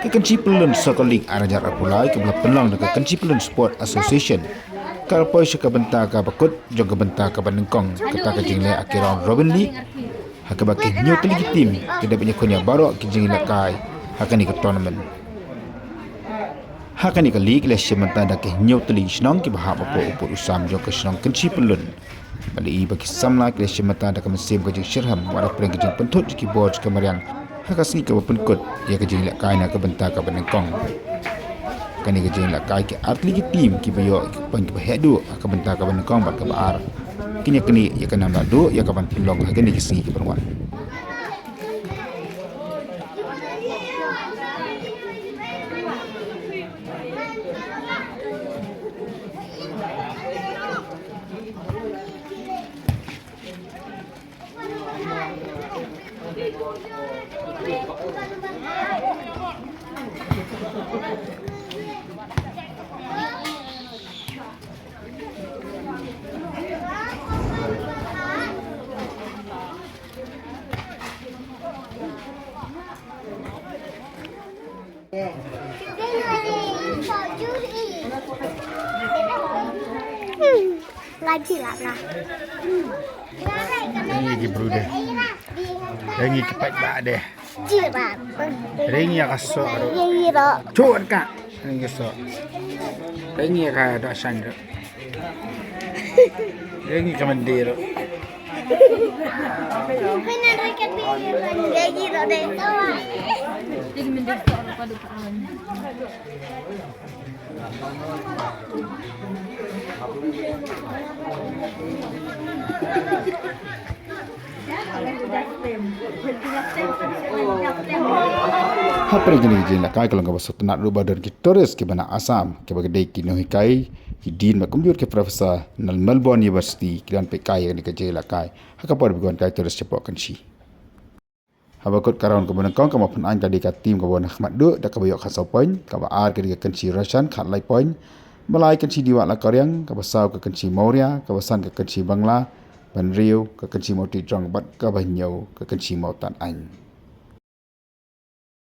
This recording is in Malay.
Kekenci Pelun Soccer League arajar apulai ke belah pelang dengan Kekenci Pelun Sport Association. Karpoi syaka bentar ka bakut jog bentar ka banengkong kata ka jingle akhiran Robin League. Haka baki new ke ligi tim tidak punya konya baru ke jingle kai hakani ke tournament. Hakani ke league le sementa da ke new teli snong ki bahap apa usam jog ke snong Kekenci Pelun. Bali bagi samla ke sementa da ke mesim ke jing syirham wara pereng ke jing pentut ki board ke mariang. Haka sini ke penkut ia ke jing kai na ke bentar ka banengkong. Kani ke jing kai ke atli ki tim ki bayo pan ke hedu ka bentar ka banengkong bat ke baar. Kini ia kena nadu ia ka ban pilong hakani ke sini ki perwan. Lagi lah lah. Ini lagi brude. Rengi cepat bak deh. Jiran. Rengi yang kasut. Yiro. Cuat kak. Rengi kasut. Rengi yang kada sandra. Rengi kemandir. Benar dekat dia Yiro deh. Jadi mendesak pada tangan. Hapre jini la kai kalau ngaba satu nak rubah dari Torres ke bana Assam ke bagi dai ki no hikai ki din ma komputer ke profesor nal Melbourne University kiran pe kai ni ke jela kai haka par bigon kai Torres cepo kan si habakot karon ke bana kong kama pun an tadi ka tim ke bana Ahmad do da ka bayok khasau point ka ba ar ke kan si Russian khat lai point malai kan si diwa la koryang ka basau ke kan si Maurya ka basan ke kan si Bangla ban Rio ke kan si Moti Trong bat ka ba nyau ke kan si Mautan An